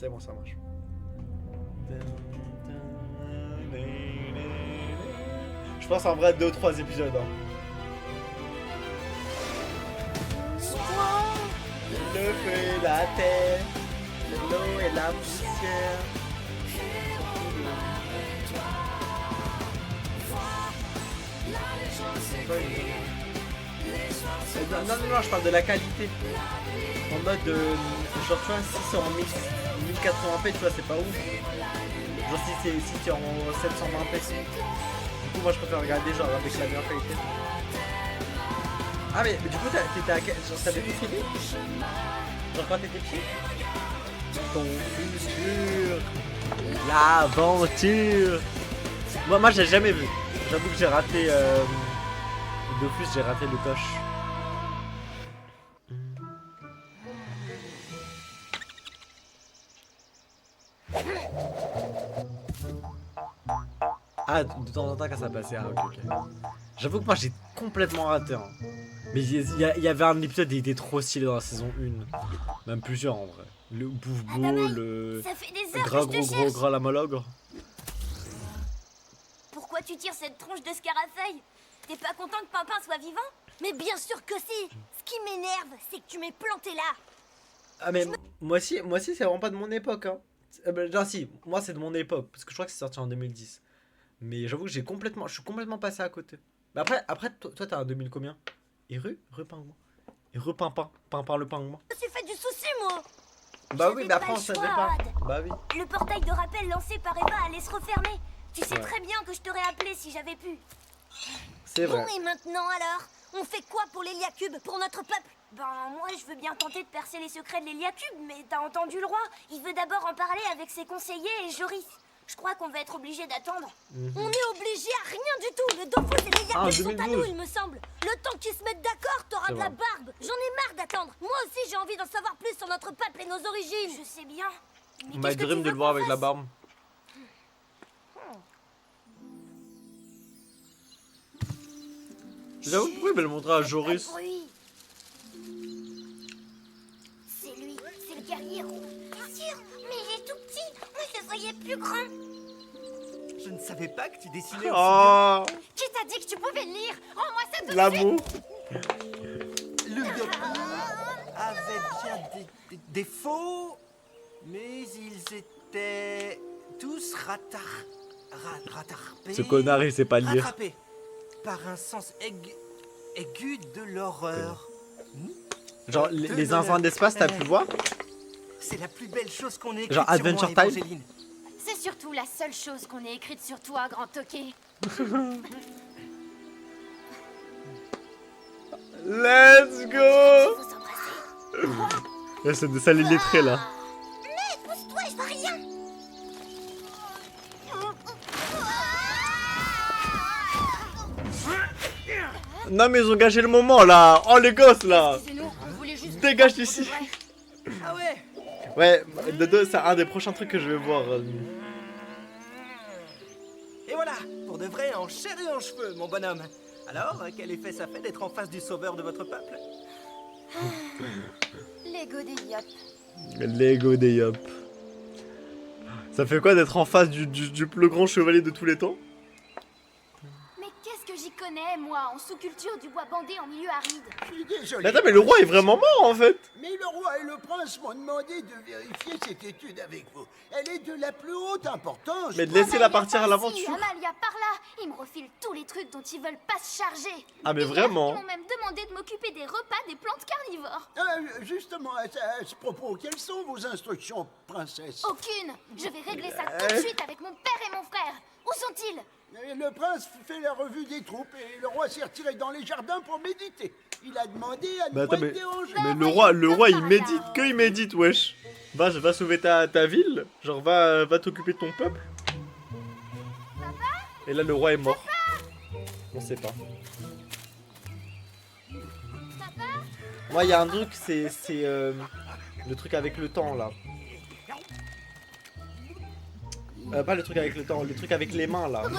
C'est bon, ça marche. Je pense en vrai 2 ou 3 épisodes. Hein. Le feu et la terre, l'eau et la poussière. Non, je parle de la qualité. En mode, genre, tu vois, si c'est en 1080p, tu vois, c'est pas ouf. Genre, si tu es en 720p. Du coup, moi, je préfère regarder, genre, avec la meilleure qualité. Ah, mais du coup, t'étais à quel. Genre, t'avais tout fini? Genre, quand t'étais petit? Ton futur. L'aventure. Moi, j'ai jamais vu. J'avoue que j'ai raté. Dofus, j'ai raté le coche. Ah, de temps en temps quand ça passait, ah ok. J'avoue que moi j'ai complètement raté. Hein. Mais il y avait un épisode, il était trop stylé dans la saison 1. Même plusieurs en vrai. Le Bouffe-Beau, le gras la malogre. Pourquoi tu tires cette tronche de Scarafeuille? T'es pas content que Pimpin soit vivant? Mais bien sûr que si. Ce qui m'énerve, c'est que tu m'es planté là. Ah mais moi aussi c'est vraiment pas de mon époque. Hein. Genre si, moi c'est de mon époque, parce que je crois que c'est sorti en 2010. Mais j'avoue que je suis complètement passé à côté. Mais après toi t'as un 2000 combien? Et rue pingouin. Et Pimpin le pingouin. Je me suis fait du souci moi. Bah oui, mais après on savait pas. Bah oui. Le portail de rappel lancé par Eva allait se refermer. Tu sais très bien que je t'aurais appelé si j'avais pu. C'est vrai. Bon et maintenant alors? On fait quoi pour l'Héliacube, pour notre peuple? Ben moi je veux bien tenter de percer les secrets de l'Héliacube, mais t'as entendu le roi? Il veut d'abord en parler avec ses conseillers et Joris. Je crois qu'on va être obligé d'attendre. On est obligé à rien du tout. Le Dofus et l'Héliacube sont à nous, il me semble. Le temps qu'ils se mettent d'accord, t'auras de la barbe. J'en ai marre d'attendre. Moi aussi j'ai envie d'en savoir plus sur notre peuple et nos origines. Je sais bien. My dream de le voir avec la barbe. J'avoue que vous pouvez me le montrer à Joris. C'est lui, c'est le guerrier roux. Bien sûr, mais il est tout petit. Moi je le voyais plus grand. Je ne savais pas que tu dessinais aussi Oh, Qui t'a dit que tu pouvais le lire? Rends-moi ça tout de l'amour. bien. Le Yopi avait bien des défauts, mais ils étaient tous rattrapés. Ce connard il sait pas lire. Rattrapés par un sens aigu de l'horreur. Genre les enfants d'espace t'as pu voir? C'est la plus belle chose qu'on ait écrite Genre sur Adventure moi, Time? Evangeline. C'est surtout la seule chose qu'on ait écrite sur toi, grand toqué. Let's go. Faut s'embrasser. Là c'est de ça les lettrés là. Mais pousse-toi, je vois rien. Non mais ils ont gâché le moment là. Oh les gosses là. Excusez-nous, on voulait juste... Dégage d'ici. Ah ouais. Ouais, Dodo c'est un des prochains trucs que je vais voir. Et voilà, pour de vrai, en chair et en cheveux, mon bonhomme. Alors, quel effet ça fait d'être en face du sauveur de votre peuple? L'ego des yop. Lego des Yop. Ça fait quoi d'être en face du plus grand chevalier de tous les temps? Mais qu'est-ce que j'y connais, moi, en sous-culture du bois bandé en milieu aride? Je suis désolé. Mais attends, mais le roi est vraiment mort en fait. Mais le roi et le prince m'ont demandé de vérifier cette étude avec vous. Elle est de la plus haute importance. Mais de laisser la partir à Si, l'aventure. Amalia, par là. Ils me refilent tous les trucs dont ils veulent pas se charger. Ah mais Hier, vraiment. Ils m'ont même demandé de m'occuper des repas des plantes carnivores. Justement, à ce propos, quelles sont vos instructions, princesse? Aucune. Je vais régler ça tout de suite avec mon père et mon frère. Où sont-ils? Le prince fait la revue des troupes et le roi s'est retiré dans les jardins pour méditer. Il a demandé à ne Mais pas attends, être dérangé. mais le roi il médite, que il médite wesh. Va sauver ta ville. Genre va t'occuper de ton peuple. Et là le roi est mort. On sait pas. Moi il y a un truc, c'est le truc avec le temps là. Pas le truc avec le temps, le truc avec les mains là. Ruel,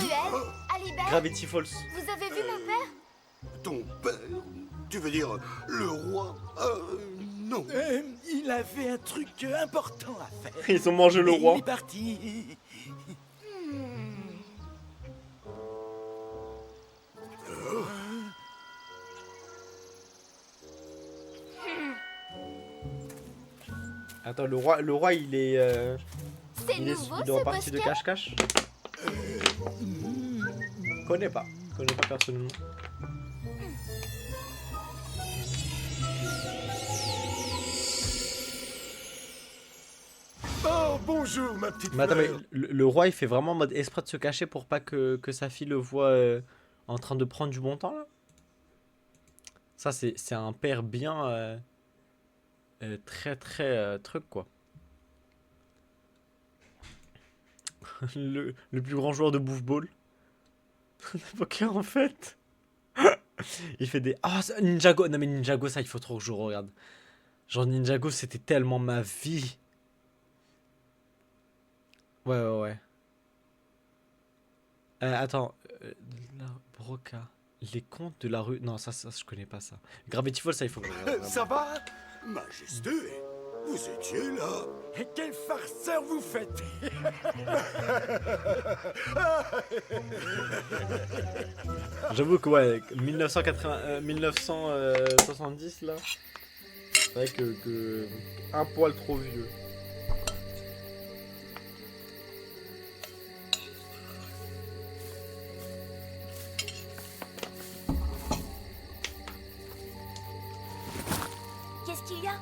Alibert, Gravity Falls. vous avez vu mon père? Ton père? Tu veux dire le roi? non. Il avait un truc important à faire. Ils ont mangé le Et roi. Il est parti. Attends, le roi il est... C'est il est nouveau il est en ce partie de bosquet. cache-cache. Connais pas personnellement. Oh, bonjour, ma petite Mais attends, mais fleur. le roi il fait vraiment en mode exprès de se cacher pour pas que sa fille le voie en train de prendre du bon temps là. Ça c'est un père bien très truc quoi. Le plus grand joueur de bouffball. De poker en fait. Il fait des... Ah, Ninjago. Non mais Ninjago ça il faut trop que je regarde. Genre Ninjago c'était tellement ma vie. Ouais. Attends. La Broca. Les contes de la rue... Non ça je connais pas ça. Gravity Falls ça il faut que je regarde. vraiment. Ça va? Majesté, vous étiez là. Et quel farceur vous faites. J'avoue que ouais, 1970 là, c'est vrai que un poil trop vieux. Qu'est-ce qu'il y a?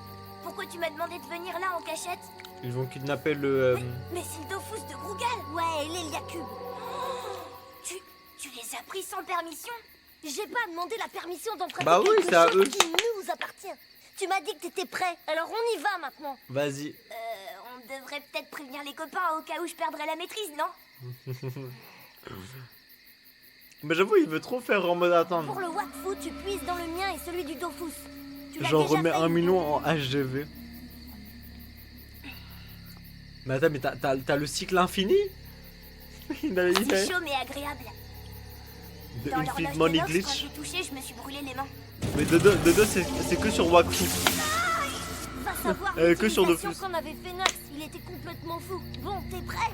Pourquoi tu m'as demandé de venir là en cachette? Ils vont kidnapper le... Mais c'est le Dofus de Brugal. Ouais, l'Héliacube. Tu les as pris sans permission? J'ai pas demandé la permission d'emprunter Bah oui, quelque c'est à chose eux. qui nous appartient. Tu m'as dit que t'étais prêt, alors on y va maintenant. Vas-y. On devrait peut-être prévenir les copains au cas où je perdrais la maîtrise, non? Mais j'avoue, il veut trop faire en mode attendre. Pour le Wakfu, tu puises dans le mien et celui du Dofus. Tu l'as J'en déjà remets fait? 1 million en HGV. Mais attends, mais t'as le cycle infini? Il a C'est chaud mais agréable. de Dans Infinite l'horloge Money de l'Ox, quand Glitch. j'ai touché, je me suis brûlé les mains. Mais de deux c'est que sur Wakfu. Va savoir Que sur l'utilisation Dofus. qu'en avait fait Nox, il était complètement fou. Bon, t'es prêt?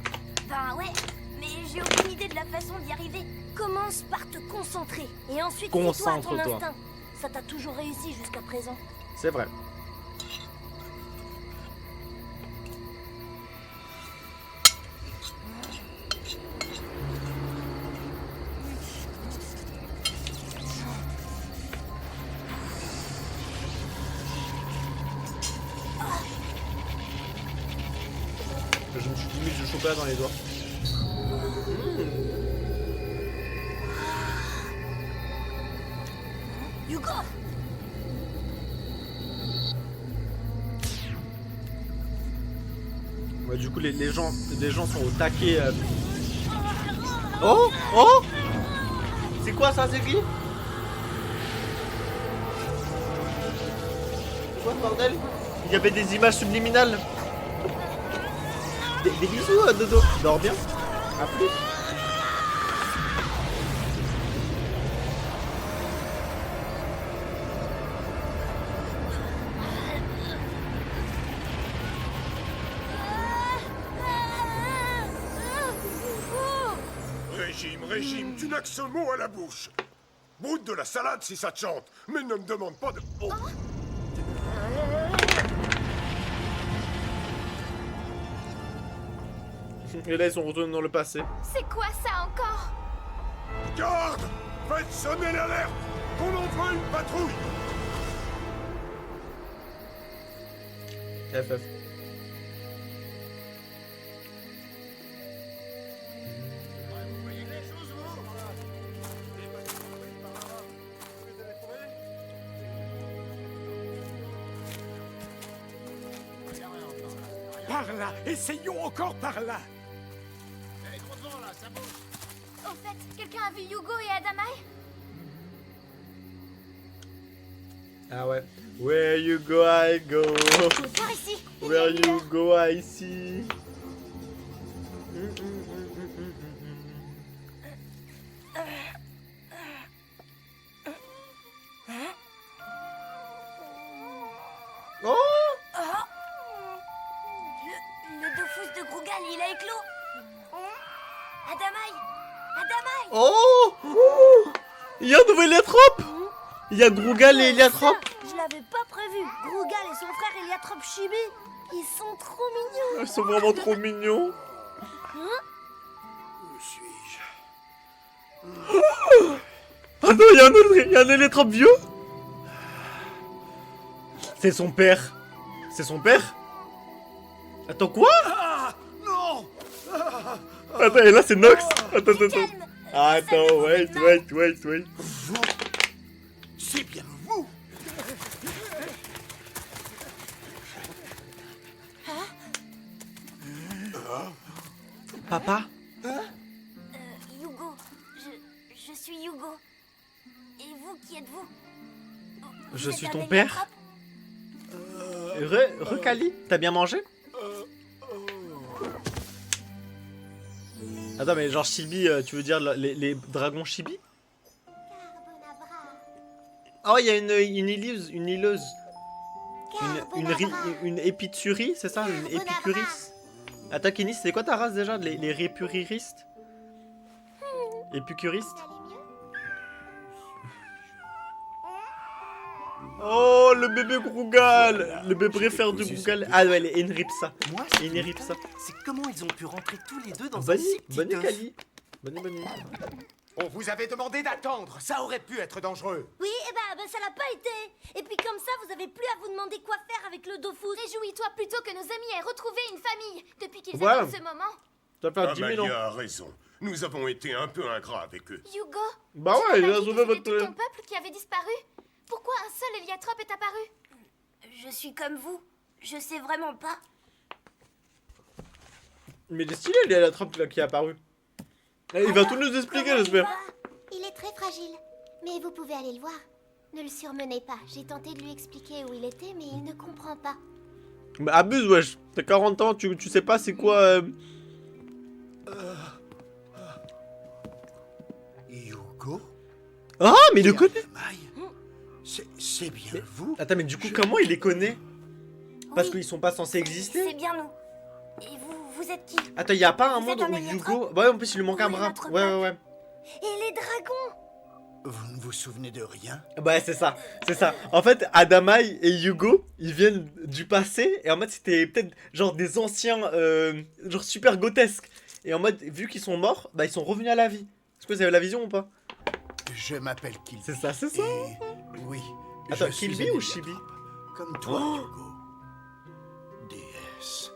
Ben ouais, mais j'ai aucune idée de la façon d'y arriver. Commence par te concentrer, et ensuite fie-toi à ton Concentre-toi. instinct. Ça t'a toujours réussi jusqu'à présent. C'est vrai. Je me suis mis du chocolat dans les doigts. Hugo! Ouais, du coup, les gens sont au taquet. Oh! Oh! C'est quoi ça, c'est qui? C'est quoi ce bordel? Il y avait des images subliminales. Des bisous, Dodo. Dors bien. À plus. Régime, tu n'as que ce mot à la bouche. Broute de la salade si ça te chante, mais ne me demande pas de... Oh. Et là, ils sont retournés dans le passé. C'est quoi ça encore? Garde! Faites sonner l'alerte! On envoie une patrouille! FF. Par là, essayons encore par là. Au fait, quelqu'un a vu Hugo et Adamai? Ah ouais. Where you go, I go. Par ici. Where you go, I see. Oh! dofus de Grougal, il a éclos. Adamaï, Adamaï. Oh, oh, il y a un nouvel Héliatrope. Il y a Grougal et Héliatrope. Ça, je l'avais pas prévu. Grougal et son frère Héliatrope Chibi, ils sont trop mignons. Ils sont vraiment trop mignons. Où suis-je? Ah non, il y a un Héliatrope vieux. C'est son père. C'est son père? Attends, quoi? Ah non! Attends, et là c'est Nox. Attends, attends. Calme. Attends, wait. Vous, c'est bien vous. Papa? Hugo, je suis Hugo. Et vous, qui êtes-vous? Je Vous suis êtes ton un père. Héliatrope? Recali, t'as bien mangé? Attends, mais genre Chibi, tu veux dire les dragons Chibi? Oh, il y a une îleuse. Une épiturie, c'est ça? Une épicuriste? Attends, Kenny, c'est quoi ta race déjà? Les répuriristes? Épicuristes? Oh, le bébé Grougal! Le bébé préféré du Grougal. Ah ouais, elle est Enripsa. Moi, ce qui Enripsa. m'étonne, c'est comment ils ont pu rentrer tous les deux dans un Bonne si petit bonne œuf. Kali. Bonne. On vous avait demandé d'attendre, ça aurait pu être dangereux. Oui, et ben ça l'a pas été. Et puis comme ça, vous avez plus à vous demander quoi faire avec le dofus. Réjouis-toi plutôt que nos amis aient retrouvé une famille depuis qu'ils Ouais. attendent ce moment. Ça fait 10 000 ans. Amalia a raison. Nous avons été un peu ingrats avec eux. Hugo, Bah tu ouais, m'as il pas a dit sauvé que c'était votre... tout ton peuple qui avait disparu. Pourquoi un seul Héliatrope est apparu? Je suis comme vous. Je sais vraiment pas. Mais il est stylé, il est à la trappe là qui est apparu. Eh, il va tout nous expliquer, j'espère. Il est très fragile, mais vous pouvez aller le voir. Ne le surmenez pas. J'ai tenté de lui expliquer où il était, mais il ne comprend pas. Bah abuse, wesh. T'as 40 ans, tu sais pas c'est quoi... Hugo? Ah, mais il le connaît. Adamaï, c'est bien vous? Attends, mais du coup, comment il les connaît? Parce qu'ils sont pas censés exister. C'est bien nous. Et vous êtes qui? Attends, y a pas un Vous monde êtes un où Héliatrope? Hugo... Ouais, en plus, il lui manque un Oui, bras. notre Ouais. Et les dragons? Vous ne vous souvenez de rien? Ouais, c'est ça. En fait, Adamaï et Hugo, ils viennent du passé. Et en mode, c'était peut-être genre des anciens... genre super grotesques. Et en mode, vu qu'ils sont morts, bah ils sont revenus à la vie. Est-ce que vous avez la vision ou pas? Je m'appelle Kilby. C'est ça. Et oui. Attends, je suis Kilby un ou Héliatrope, Chibi? Comme toi, Oh. Hugo. Déesse.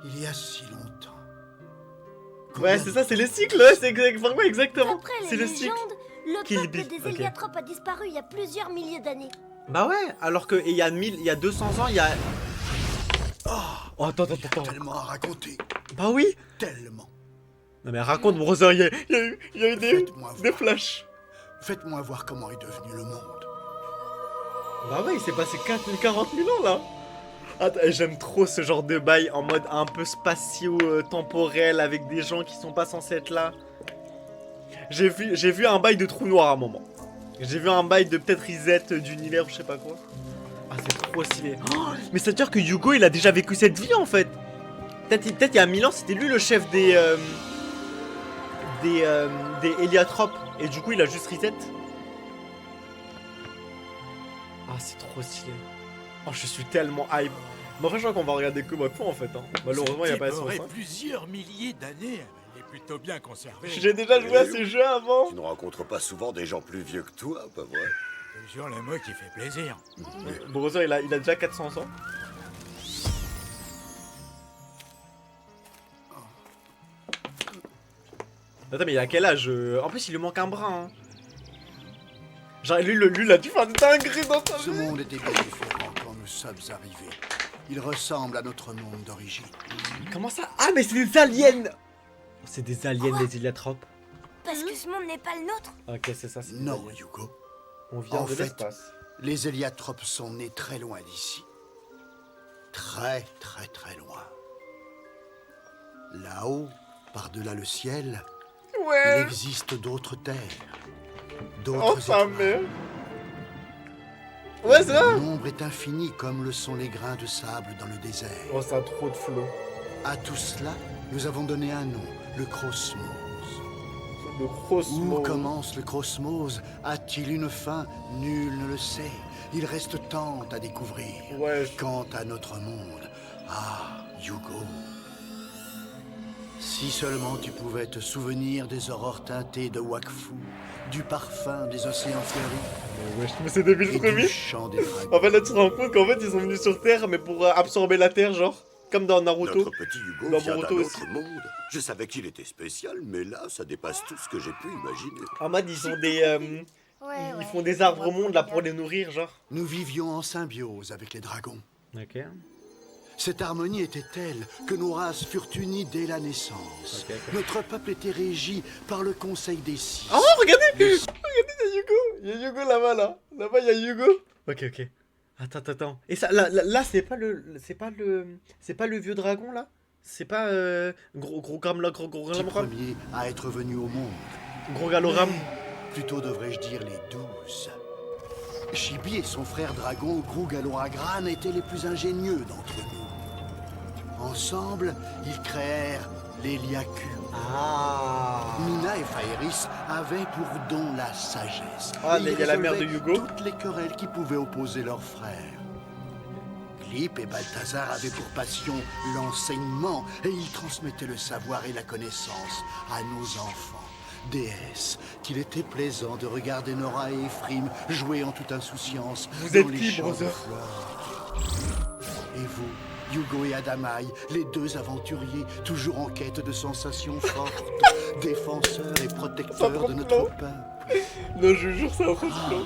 Il y a si longtemps. Ouais, c'est ça, c'est les cycles, ouais, c'est exactement. D'après C'est les le cycle. légendes, le Kilby, peuple des ok. Héliatropes a disparu il y a plusieurs milliers d'années. Bah ouais, alors que il y a 200 ans, il y a... Oh, attends. Tellement à raconter. Bah oui. Tellement. Non mais raconte, mon Brother, il y a eu Faites-moi des voir. flashs. Faites-moi voir comment est devenu le monde. Bah ouais, il s'est passé 40 000 ans là. Attends, j'aime trop ce genre de bail en mode un peu spatio-temporel avec des gens qui sont pas censés être là. J'ai vu un bail de trou noir à un moment. J'ai vu un bail de peut-être reset d'univers ou je sais pas quoi. Ah, c'est trop stylé. Oh, mais ça veut dire que Hugo il a déjà vécu cette vie en fait. Peut-être il y a 1000 ans, c'était lui le chef des Héliatropes. Et du coup, il a juste reset. Ah, c'est trop stylé. Oh, je suis tellement hype. Mais en fait, je crois qu'on va regarder que mode fond en fait. Hein. Malheureusement, il n'y a pas la sauce. Hein. Plusieurs milliers d'années, il est plutôt bien conservé. J'ai déjà joué à ces jeux avant. Tu ne rencontres pas souvent des gens plus vieux que toi, pas vrai? Toujours le mot qui fait plaisir. Brother, il a déjà 400 ans. Attends, mais il a quel âge? En plus, il lui manque un bras. Hein. Genre, lui, il a dû faire des dingueries dans sa Ce vie. monde était bien différent quand nous sommes arrivés. Il ressemble à notre monde d'origine. Comment ça? Ah, mais c'est des aliens! C'est des aliens, les Héliatropes. Parce que ce monde n'est pas le nôtre. Ok, c'est ça, c'est des Non, aliens. Hugo. On vient En de fait, l'espace. Les Héliatropes sont nés très loin d'ici. Très loin. Là-haut, par-delà le ciel, il Ouais! existe d'autres terres. Oh, D'autres sa étoiles. mère! Ouais, c'est ça! Le nombre est infini comme le sont les grains de sable dans le désert. Oh, ça a trop de flow. À tout cela, nous avons donné un nom, le Cosmos. Le Où Cosmos. commence le Cosmos? A-t-il une fin? Nul ne le sait. Il reste tant à découvrir. Ouais. Quant à notre monde, ah, Hugo. Si seulement tu pouvais te souvenir des aurores teintées de Wakfu, du parfum des océans fleuris Mais c'est débile et trop du vite. chant des dragons. En fait, là, tu te rends compte qu'en fait, ils sont venus sur Terre, mais pour absorber la Terre, genre. Comme dans Naruto. Notre petit Hugo Dans vient d'un Boruto autre monde. Je savais qu'il était spécial, mais là, ça dépasse tout ce que j'ai pu imaginer. En mode, ils ont des. Ils font des arbres au monde là pour les nourrir, genre. Nous vivions en symbiose avec les dragons. Ok. Cette harmonie était telle que nos races furent unies dès la naissance. Ok, ok. Notre peuple était régi par le Conseil des Six. Oh, regardez! Regardez, il y a Hugo! Il y a Hugo là-bas, là. Là-bas, il y a Hugo. Ok, ok. Attends. Et ça, là, c'est pas le vieux dragon, là? C'est pas, gros Petit Galoram? premier à être venu au monde. Gros Galoram? Plutôt devrais-je dire les 12. Chibi et son frère dragon, Grugaloagran, étaient les plus ingénieux d'entre nous. Ensemble, ils créèrent l'Eliaku. Ah! Mina et Faeris avaient pour don la sagesse. Ah, Et mais ils il y a la mère de résolvaient Hugo. toutes les querelles qui pouvaient opposer leurs frères. Glip et Balthazar avaient pour passion l'enseignement et ils transmettaient le savoir et la connaissance à nos enfants. Déesses, qu'il était plaisant de regarder Nora et Ephraim jouer en toute insouciance Vous dans êtes les qui, champs de brother? fleurs. Et vous, Hugo et Adamai, les deux aventuriers, toujours en quête de sensations fortes, défenseurs et protecteurs de notre peuple. Non, je vous jure, c'est un faux plan.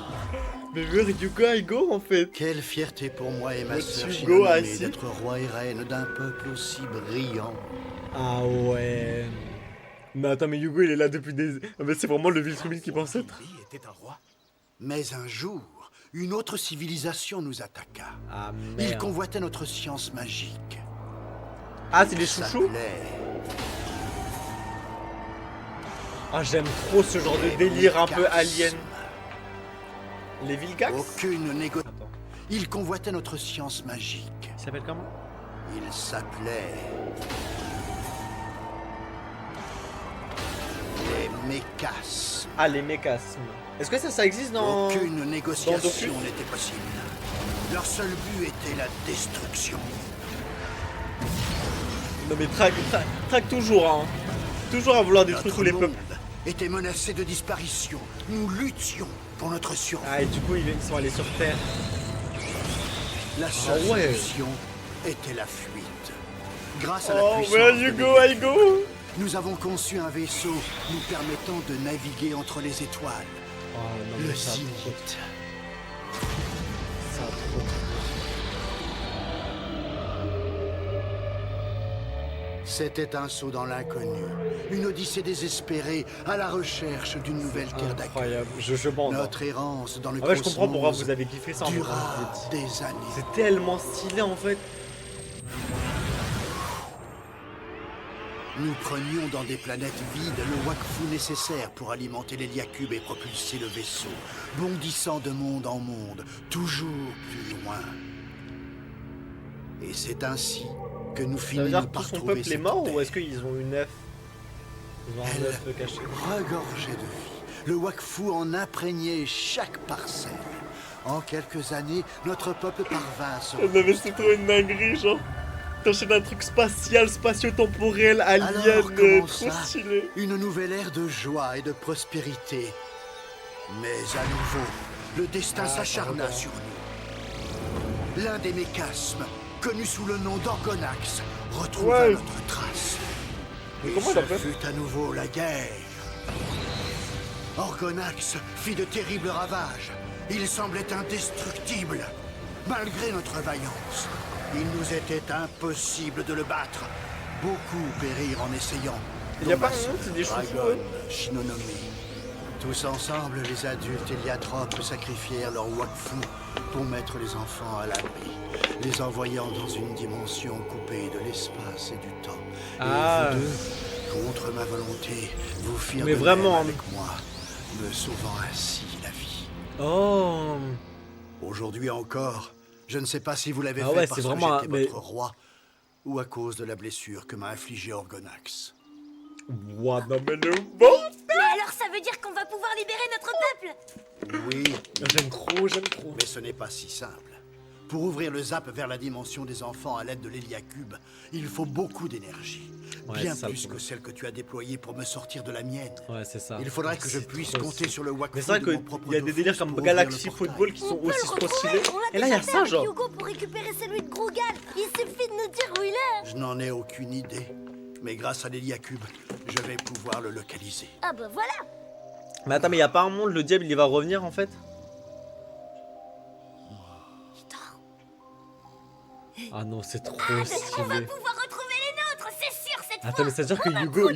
Mais vers Hugo, en fait. Quelle fierté pour moi et ma Votre sœur Hugo Shinonome assis. d'être roi et reine d'un peuple aussi brillant. Ah ouais. Mais attends, mais Hugo, il est là depuis des... Ah, mais c'est vraiment le Viltrumite qui pense être. Lui était un roi. Mais un jour, une autre civilisation nous attaqua. Ah Ils convoitaient notre science magique. Ah, c'est les chouchous? S'appelait Ah, j'aime trop ce genre de délire un peu alien. Les Vilgax? aucune négociation. Attends, Ils convoitaient notre science magique. il s'appelle comment? Il s'appelait les Mécasmes. Ah, les mécasmes. Est-ce que ça existe dans... Aucune négociation Dofus n'était possible. Leur seul but était la destruction. Non mais traque toujours, hein. Toujours à vouloir détruire Notre tous les monde peuples. était menacé de disparition. Nous luttions pour notre survie. Ah, et du coup, ils sont allés sur Terre. La seule ouais. solution était la fuite. Grâce à la Oh, puissance mais de Hugo, Hugo! nous avons conçu un vaisseau nous permettant de naviguer entre les étoiles. Oh, non, Le mais ça, Zénith. ça trop. C'était un saut dans l'inconnu. Une odyssée désespérée à la recherche d'une nouvelle terre d'accueil. Incroyable, je bande. Notre errance dans le En fait, je comprends pourquoi cosmos vous avez kiffé ça en vrai. dura des années. C'est tellement stylé en fait. Nous prenions dans des planètes vides le Wakfu nécessaire pour alimenter l'Héliacube et propulser le vaisseau, bondissant de monde en monde, toujours plus loin. Et c'est ainsi que nous Ça veut finissons dire que tout par son trouver peuple est cette mort terre. ou est-ce qu'ils ont une œuf? Ils ont un œuf caché. Regorgeait de vie. Le Wakfu en imprégnait chaque parcelle. En quelques années, notre peuple parvint à se... Non mais c'est trop une dinguerie genre. T'enchaînes un truc spatial, spatio-temporel, alien, Alors commença trop stylé. une nouvelle ère de joie et de prospérité. Mais à nouveau, le destin s'acharna sur nous. L'un des mécasmes, connu sous le nom d'Orgonax, retrouva Ouais. notre trace. Mais Et comment il ce appelle? fut à nouveau la guerre. Orgonax fit de terribles ravages. Il semblait indestructible. Malgré notre vaillance, il nous était impossible de le battre. Beaucoup périrent en essayant. Il y a dont pas ma un sœur, nom, c'est des chouchous, Dragon, eux. Shinonome. Tous ensemble, les adultes héliathropes sacrifièrent leur Wakfu pour mettre les enfants à l'abri, les envoyant dans une dimension coupée de l'espace et du temps. Ah. Et vous deux, contre ma volonté, vous firent Mais de vraiment, même avec moi, me sauvant ainsi la vie. Oh. Aujourd'hui encore, je ne sais pas si vous l'avez Ah fait ouais, parce c'est que vraiment j'étais un- mais- votre roi, ou à cause de la blessure que m'a infligée Orgonax. Ouah, non mais le bon. Mais alors ça veut dire qu'on va pouvoir libérer notre peuple? Oui, J'aime trop, j'aime trop. mais ce n'est pas si simple. Pour ouvrir le zap vers la dimension des enfants à l'aide de l'Héliacube, il faut beaucoup d'énergie. Ouais, Bien c'est ça, le plus que problème. celle que tu as déployée pour me sortir de la mienne. Ouais, c'est ça. Il faudrait que je C'est puisse trop compter stylé. sur le Wakfu Mais c'est vrai de mon propre qu'il y a des Dofus délires comme pour ouvrir Galaxy le portail. Football qui sont On peut aussi le trop retrouver. stylés. On l'a Et là, il y a déjà fait ça, avec genre. Hugo pour récupérer celui de Grogal. Il suffit de nous dire où il est. Je n'en ai aucune idée. Mais grâce à l'Héliacube, je vais pouvoir le localiser. Ah bah voilà. Mais attends, mais il y a pas un monde, le diable il va revenir en fait? Ah non, c'est trop On va stylé. pouvoir retrouver les nôtres, c'est sûr cette Attends, fois. mais ça veut dire que Hugo est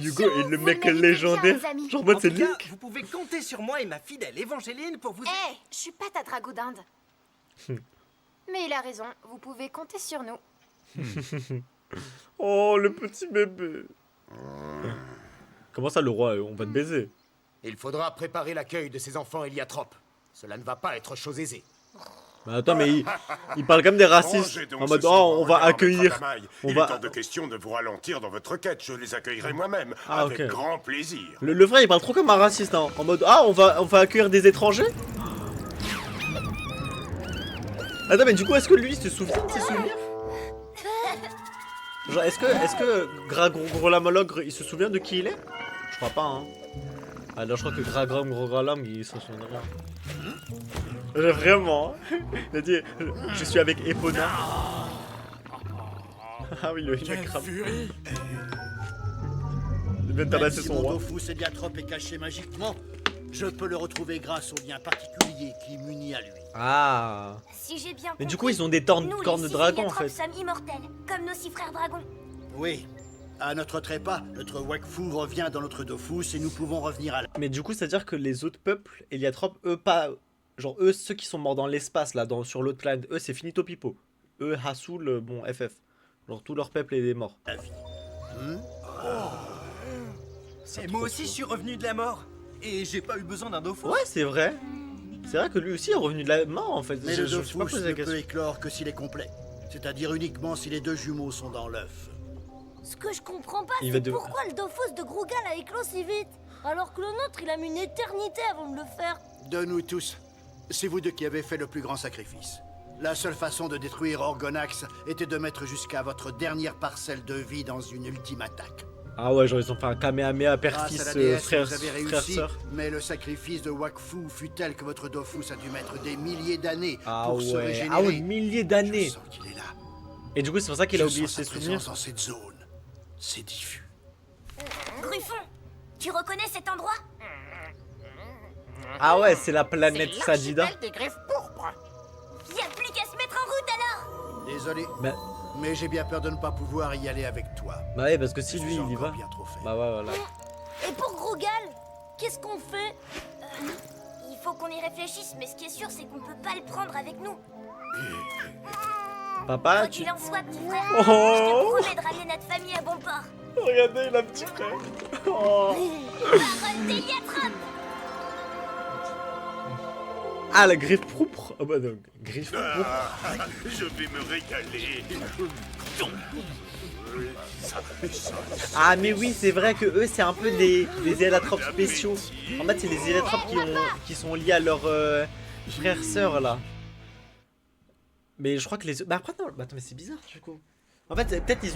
le Vous mec le méritez légendaire. bien, les amis. Genre, moi, En c'est tout cas, Link. vous pouvez compter sur moi et ma fidèle Évangéline pour vous... Eh, je suis pas ta drago d'Inde. Mais il a raison, vous pouvez compter sur nous. Oh, le petit bébé. Comment ça, le roi? On va te baiser. Il faudra préparer l'accueil de ces enfants héliatropes. Cela ne va pas être chose aisée. Mais attends, mais il parle comme des racistes. Rangez donc En mode, ceci, oh, on va regard accueillir. mettre à la maille. On Il va- est hors de question de vous ralentir dans votre quête. Je les accueillerai moi-même. Ah, avec ok. grand plaisir. Le frère, il parle trop comme un raciste. Hein. En mode, ah, on va accueillir des étrangers? Attends, mais du coup, est-ce que lui, il se souvient de ses souvenirs? Genre, est-ce que Gragorlamologre, il se souvient de qui il est? Je crois pas, hein. Alors, je crois que Gragorlam, il se souvient de rien. Vraiment, hein. Il a dit, je suis avec Epona. Ah oui, le mec crame. Il vient de tabasser Même si son mon roi. Dofus Héliatrope est caché magiquement, je peux le retrouver grâce au lien particulier qui m'unit à lui. Ah. Si j'ai bien Mais du coup, compris, ils ont des nous, les cornes de six dragon, en Héliatropes, fait. sommes immortels, comme nos 6 frères dragons. Oui. À notre trépas, notre Wakfu revient dans notre Dofus et nous pouvons revenir à la... Mais du coup, c'est-à-dire que les autres peuples, Héliatropes, eux, pas. Genre, eux, ceux qui sont morts dans l'espace, là, sur l'autre planète, eux, c'est finito pipo. Eux, Hassoul, bon, FF. Genre, tout leur peuple est mort. vie. Et moi aussi, je suis revenu de la mort. Et j'ai pas eu besoin d'un Dofus. Ouais, c'est vrai. C'est vrai que lui aussi est revenu de la mort, en fait. Mais Je le me suis pas Dofus posé la ne peut question. éclore que s'il est complet. C'est-à-dire uniquement si les deux jumeaux sont dans l'œuf. Ce que je comprends pas, Il va c'est de- pourquoi le Dofus de Grogal a éclos si vite. Alors que le nôtre, il a mis une éternité avant de le faire. De nous tous, c'est vous deux qui avez fait le plus grand sacrifice. La seule façon de détruire Orgonax était de mettre jusqu'à votre dernière parcelle de vie dans une ultime attaque. Ah ouais, genre, ils ont fait un Kamehameha Grâce père-fils, à la déesse, frère, vous avez frère, réussi, sœur. mais le sacrifice de Wakfu fut tel que votre Dofus a dû mettre des milliers d'années Ah pour se ouais, régénérer. ah ouais, milliers Je d'années. sens qu'il est là. Et du coup, c'est pour ça qu'il a Je oublié sens ses sa souvenirs. présence dans cette zone. C'est diffus. Gruffon, tu reconnais cet endroit? Ah ouais, c'est la planète Sadida. des griffes pourpres. Y a plus qu'à se mettre en route alors. Désolé, Bah, mais j'ai bien peur de ne pas pouvoir y aller avec toi. bah ouais, parce que si Je lui, suis il y encore va. bien trop faible. Bah ouais, voilà. Et pour Grogal, qu'est-ce qu'on fait? Il faut qu'on y réfléchisse, mais ce qui est sûr, c'est qu'on peut pas le prendre avec nous. Papa, Quoi tu. qu'il en soit, petit frère, Oh. je te promets de ramener notre famille à bon port. Regardez, il a un petit frère. Oh. Parole d'Héliatrope. Ah, la griffe propre. Oh bah non, griffe propre. Je vais me régaler. Ah mais oui, c'est vrai que eux, c'est un peu des héliotrope spéciaux. En fait, c'est les héliotrope qui sont liés à leurs frères sœurs là. Mais je crois que les... Bah après, non, bah, attends, mais c'est bizarre du coup. En fait, peut-être ils ont